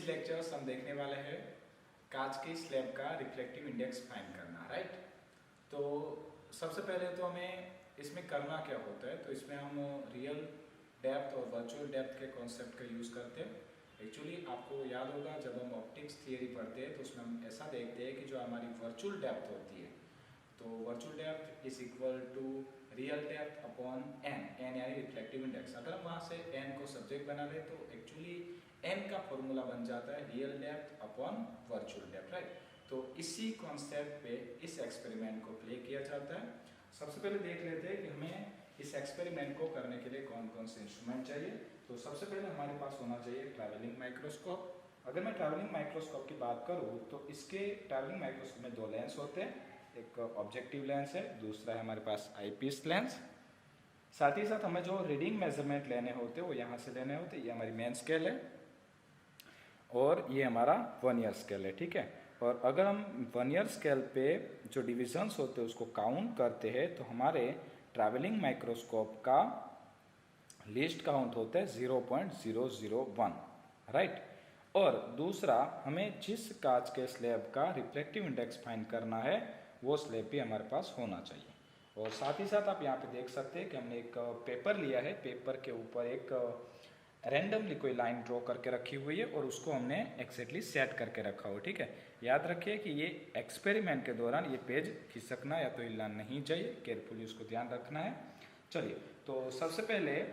This lectures हम देखने वाले हैं कांच की स्लैब का रिफ्लेक्टिव इंडेक्स फाइंड करना, राइट। तो सबसे पहले तो हमें इसमें करना क्या होता है, तो इसमें हम रियल डेप्थ और वर्चुअल डेप्थ के कॉन्सेप्ट का यूज़ करते हैं। एक्चुअली आपको याद होगा जब हम ऑप्टिक्स थियरी पढ़ते हैं तो उसमें हम ऐसा देखते हैं कि जो हमारी वर्चुअल डेप्थ होती है, तो virtual depth is equal to real depth upon n यानी रिफ्लेक्टिव इंडेक्स। अगर हम वहाँ से एन को सब्जेक्ट बना लें तो एक्चुअली एन का फॉर्मूला बन जाता है real depth upon virtual depth, right. तो इसी कॉन्सेप्ट पे इस एक्सपेरिमेंट को प्ले किया जाता है। सबसे पहले देख लेते हैं कि हमें इस एक्सपेरिमेंट को करने के लिए कौन कौन से इंस्ट्रूमेंट चाहिए। तो सबसे पहले हमारे पास होना चाहिए ट्रैवलिंग माइक्रोस्कोप। अगर मैं ट्रैवलिंग माइक्रोस्कोप की बात करूँ तो इसके ट्रैवलिंग माइक्रोस्कोप में दो लेंस होते हैं, एक ऑब्जेक्टिव लेंस है, दूसरा है हमारे पास आईपीस लेंस। साथ ही साथ हमें जो रीडिंग मेजरमेंट लेने होते हैं वो यहाँ से लेने होते हैं। ये हमारी मेन स्केल है और ये हमारा वर्नियर स्केल है, ठीक है। और अगर हम वर्नियर स्केल पे जो डिविजन्स होते हैं उसको काउंट करते हैं तो हमारे ट्रैवलिंग माइक्रोस्कोप का लीस्ट काउंट होता है 0.001, राइट। और दूसरा, हमें जिस कांच के स्लैब का रिफ्लेक्टिव इंडेक्स फाइंड करना है वो स्लैब भी हमारे पास होना चाहिए। और साथ ही साथ आप यहाँ पे देख सकते हैं कि हमने एक पेपर लिया है, पेपर के ऊपर एक रैंडमली कोई लाइन ड्रॉ करके रखी हुई है और उसको हमने एक्जैक्टली सेट करके रखा हो, ठीक है। याद रखिए कि ये एक्सपेरिमेंट के दौरान ये पेज खिसकना या तो हिलना नहीं चाहिए, केयरफुली उसको ध्यान रखना है। चलिए, तो सबसे पहले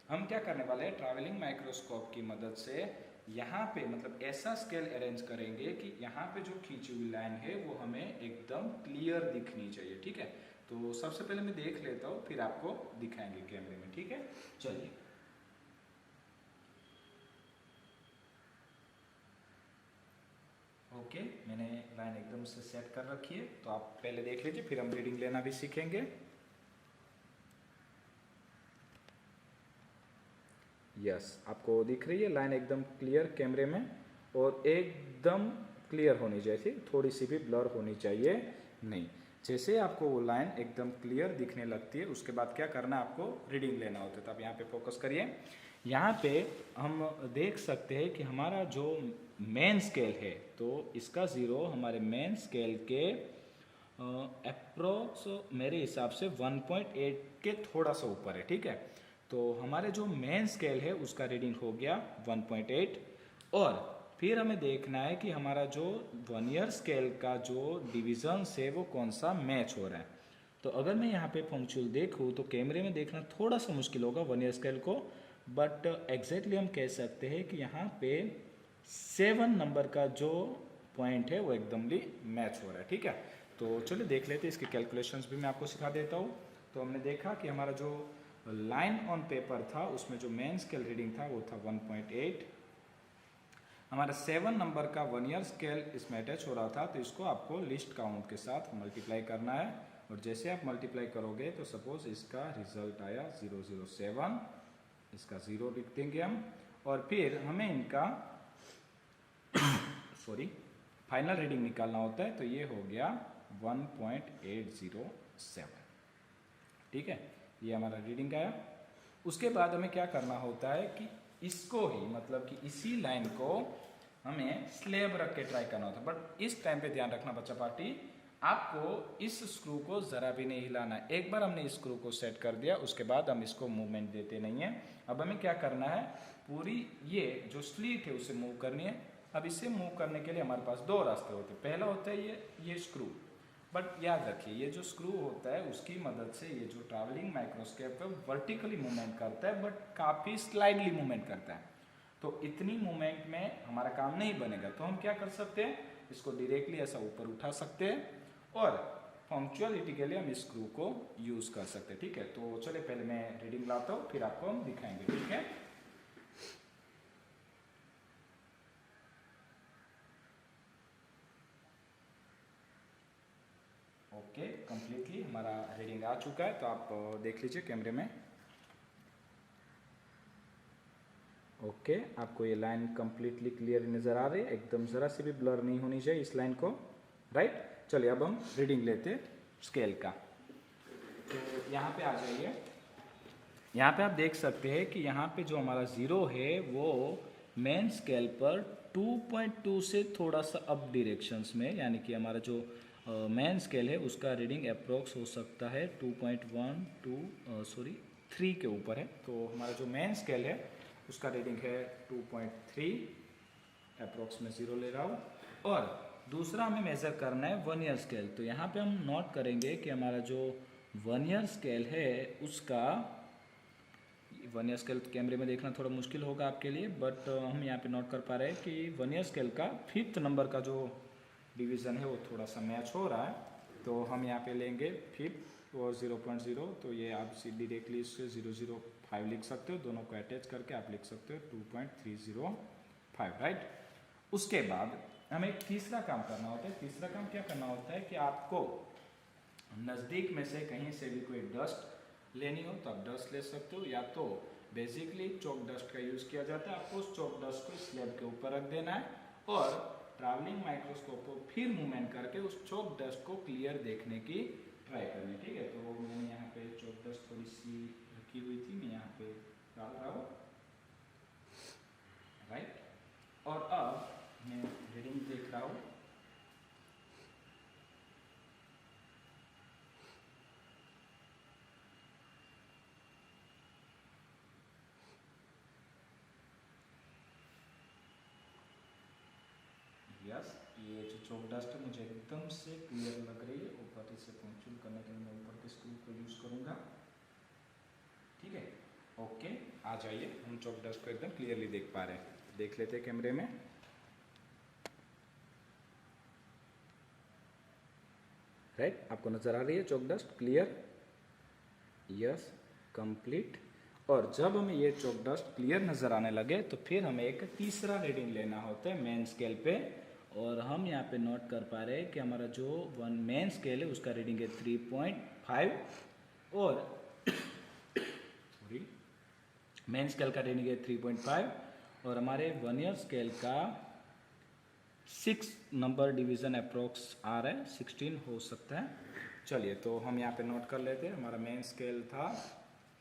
हम क्या करने वाले हैं, ट्रैवलिंग माइक्रोस्कोप की मदद से यहाँ पे मतलब ऐसा स्केल अरेंज करेंगे कि यहाँ पे जो खींची हुई लाइन है वो हमें एकदम क्लियर दिखनी चाहिए, ठीक है। तो सबसे पहले मैं देख लेता हूँ, फिर आपको दिखाएंगे कैमरे में, ठीक है। चलिए, ओके, मैंने लाइन एकदम से सेट कर रखी है, तो आप पहले देख लीजिए, फिर हम रीडिंग लेना भी सीखेंगे। यस, आपको दिख रही है लाइन एकदम क्लियर कैमरे में, और एकदम क्लियर होनी चाहिए, थोड़ी सी भी ब्लर होनी चाहिए नहीं। जैसे आपको वो लाइन एकदम क्लियर दिखने लगती है उसके बाद क्या करना है, आपको रीडिंग लेना होता है। तो आप यहाँ पे फोकस करिए। यहाँ पे हम देख सकते हैं कि हमारा जो मेन स्केल है तो इसका ज़ीरो हमारे मेन स्केल के अप्रोक्स मेरे हिसाब से 1.8 के थोड़ा सा ऊपर है, ठीक है। तो हमारे जो मेन स्केल है उसका रीडिंग हो गया 1.8, और फिर हमें देखना है कि हमारा जो वर्नियर स्केल का जो डिविजन्स है वो कौन सा मैच हो रहा है। तो अगर मैं यहाँ पे पंक्चुअल देखूँ तो कैमरे में देखना थोड़ा सा मुश्किल होगा वर्नियर स्केल को, बट एग्जैक्टली हम कह सकते हैं कि यहाँ पे 7 नंबर का जो पॉइंट है वो एकदमली मैच हो रहा है, ठीक है। तो चलिए देख लेते हैं, इसके कैलकुलेशंस भी मैं आपको सिखा देता हूँ। तो हमने देखा कि हमारा जो लाइन ऑन पेपर था उसमें जो मेन स्केल रीडिंग था वो था 1.8। हमारा 7 नंबर का वर्नियर स्केल इसमें अटैच हो रहा था, तो इसको आपको लिस्ट काउंट के साथ मल्टीप्लाई करना है। और जैसे आप मल्टीप्लाई करोगे तो सपोज इसका रिजल्ट आया 007, इसका 0 लिख देंगे हम, और फिर हमें इनका सॉरी फाइनल रीडिंग निकालना होता है। तो ये हो गया 1.807, ठीक है। ये हमारा रीडिंग आया। उसके बाद हमें क्या करना होता है कि इसको ही मतलब कि इसी लाइन को हमें स्लैब रख के ट्राई करना होता है। बट इस टाइम पे ध्यान रखना बच्चा पार्टी, आपको इस स्क्रू को ज़रा भी नहीं हिलाना है। एक बार हमने इस स्क्रू को सेट कर दिया उसके बाद हम इसको मूवमेंट देते नहीं है। अब हमें क्या करना है, पूरी ये जो स्लीट है उसे मूव करनी है। अब इसे मूव करने के लिए हमारे पास दो रास्ते होते हैं। पहला होता है ये स्क्रू, बट याद रखिए ये जो स्क्रू होता है उसकी मदद से ये जो ट्रैवलिंग माइक्रोस्कोप है वर्टिकली मूवमेंट करता है, बट काफ़ी स्लाइडली मूवमेंट करता है। तो इतनी मूवमेंट में हमारा काम नहीं बनेगा। तो हम क्या कर सकते हैं, इसको डायरेक्टली ऐसा ऊपर उठा सकते हैं और पंक्चुअलिटी के लिए हम इस स्क्रू को यूज़ कर सकते हैं, ठीक है। तो चलिए पहले मैं रीडिंग लाता हूँ, फिर आपको हम दिखाएंगे, ठीक है। ओके, कंप्लीटली हमारा रीडिंग आ चुका है, तो आप देख लीजिए कैमरे में। ओके, आपको ये लाइन कंप्लीटली क्लियर नज़र आ रही है, एकदम ज़रा सी भी ब्लर नहीं होनी चाहिए इस लाइन को, राइट। चलिए अब हम रीडिंग लेते स्केल का। तो यहाँ पे आ जाइए। यहाँ पे आप देख सकते हैं कि यहाँ पे जो हमारा ज़ीरो है वो मेन स्केल पर 2.2 से थोड़ा सा अप डायरेक्शंस में, यानी कि हमारा जो मेन स्केल है उसका रीडिंग अप्रोक्स हो सकता है 3 के ऊपर है। तो हमारा जो मेन स्केल है उसका रीडिंग है 2.3, अप्रोक्स में 0 ले रहा हूँ। और दूसरा हमें मेज़र करना है वर्नियर स्केल। तो यहाँ पे हम नोट करेंगे कि हमारा जो वर्नियर स्केल है उसका, वर्नियर स्केल कैमरे में देखना थोड़ा मुश्किल होगा आपके लिए, बट हम यहाँ पे नोट कर पा रहे हैं कि वर्नियर स्केल का 5th नंबर का जो डिवीज़न है वो थोड़ा सा मैच हो रहा है। तो हम यहाँ पे लेंगे 5 और 0.0, तो ये आप डायरेक्टली इससे 005 लिख सकते हो, दोनों को अटैच करके आप लिख सकते हो 2.305, राइट। उसके बाद हमें एक तीसरा काम करना होता है। तीसरा काम क्या करना होता है कि आपको नज़दीक में से कहीं से भी कोई डस्ट लेनी हो तो आप डस्ट ले सकते हो, या तो बेसिकली चौक डस्ट का यूज़ किया जाता है। आपको उस चौक डस्ट को स्लैब के ऊपर रख देना है और ट्रैवलिंग माइक्रोस्कोप को फिर मूवमेंट करके उस चौक डस्ट को क्लियर देखने की ट्राई करनी, ठीक है। तो मैंने यहाँ पे चौक डस्ट थोड़ी सी रखी हुई थी, मैं यहाँ पे डाल रहा हूँ, राइट। और अब मैं रीडिंग देख रहा हूँ। यस, ये जो चौक डस्ट है मुझे एकदम से क्लियर लग रही है। ऊपर इसे पंक्चुअल करने के लिए मैं ऊपर के स्क्रू को यूज़ करूँगा, ठीक है। ओके, आ जाइए, हम चौक डस्ट को एकदम क्लियरली देख पा रहे हैं। देख लेते हैं कैमरे में। राइट, आपको नज़र आ रही है चौक डस्ट क्लियर? Yes, complete. और जब हमें ये चौक डस्ट क्लियर नज़र आने लगे तो फिर हमें एक तीसरा रीडिंग लेना होता है मेन स्केल पे। और हम यहाँ पे नोट कर पा रहे हैं कि हमारा जो मेन स्केल है उसका रीडिंग है 3.5 और सॉरी, मेन स्केल का रीडिंग है 3.5 और हमारे वर्नियर स्केल का 6 नंबर डिवीज़न अप्रोक्स आ रहा है, 16 हो सकता है। चलिए, तो हम यहाँ पे नोट कर लेते हैं। हमारा मेन स्केल था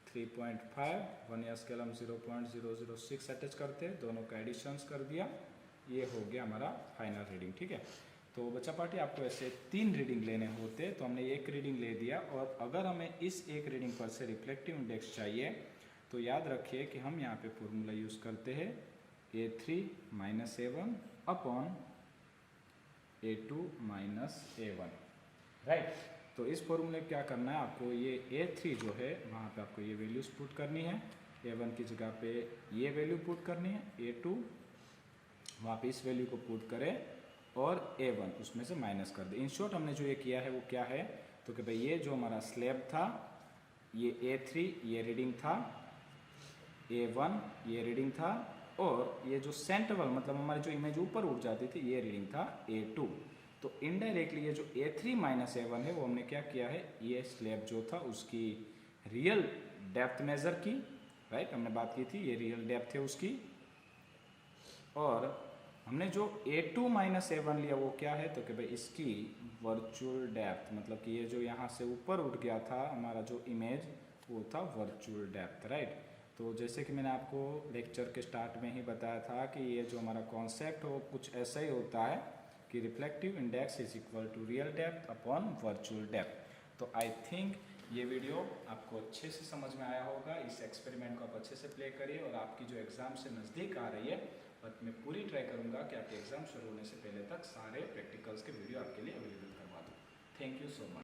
3.5, वर्नियर स्केल हम 0.006 अटैच करते हैं, दोनों का एडिशंस कर दिया, ये हो गया हमारा फाइनल रीडिंग, ठीक है। तो बच्चा पार्टी, आपको ऐसे 3 रीडिंग लेने होते, तो हमने एक रीडिंग ले दिया। और अगर हमें इस एक रीडिंग पर से रिफ्लेक्टिव इंडेक्स चाहिए तो याद रखिए कि हम यहाँ पे फॉर्मूला यूज़ करते हैं A3 - A1 upon A2 - A1, right. तो इस फॉर्मूले क्या करना है आपको, ये A3 जो है वहाँ पे आपको ये वैल्यूज पुट करनी है, A1 की जगह पे ये वैल्यू पुट करनी है, A2 वहाँ पे इस वैल्यू को पुट करें और A1 उसमें से माइनस कर दे। इन शॉर्ट हमने जो ये किया है वो क्या है, तो कि भाई ये जो हमारा स्लैब था, ये A3 ये रीडिंग था, A1 ये रीडिंग था, और ये जो सेंटरल मतलब हमारी जो इमेज ऊपर उठ जाती थी ये रीडिंग था A2। तो इनडायरेक्टली ये जो A3 - A1 है वो हमने क्या किया है, ये स्लैब जो था उसकी रियल डेप्थ मेजर की, राइट। हमने बात की थी ये रियल डेप्थ है उसकी, और हमने जो A2 - A1 लिया वो क्या है, तो कि भाई इसकी वर्चुअल डेप्थ, मतलब कि ये जो यहाँ से ऊपर उठ गया था हमारा जो इमेज वो था वर्चुअल डेप्थ, राइट। तो जैसे कि मैंने आपको लेक्चर के स्टार्ट में ही बताया था कि ये जो हमारा कॉन्सेप्ट हो कुछ ऐसा ही होता है कि reflective index is equal to real depth upon virtual depth. तो आई थिंक ये वीडियो आपको अच्छे से समझ में आया होगा। इस एक्सपेरिमेंट को आप अच्छे से प्ले करिए, और आपकी जो एग्ज़ाम से नज़दीक आ रही है, बट मैं पूरी ट्राई करूँगा कि आपके एग्ज़ाम शुरू होने से पहले तक सारे प्रैक्टिकल्स के वीडियो आपके लिए अवेलेबल करवा दूँ। Thank you so much.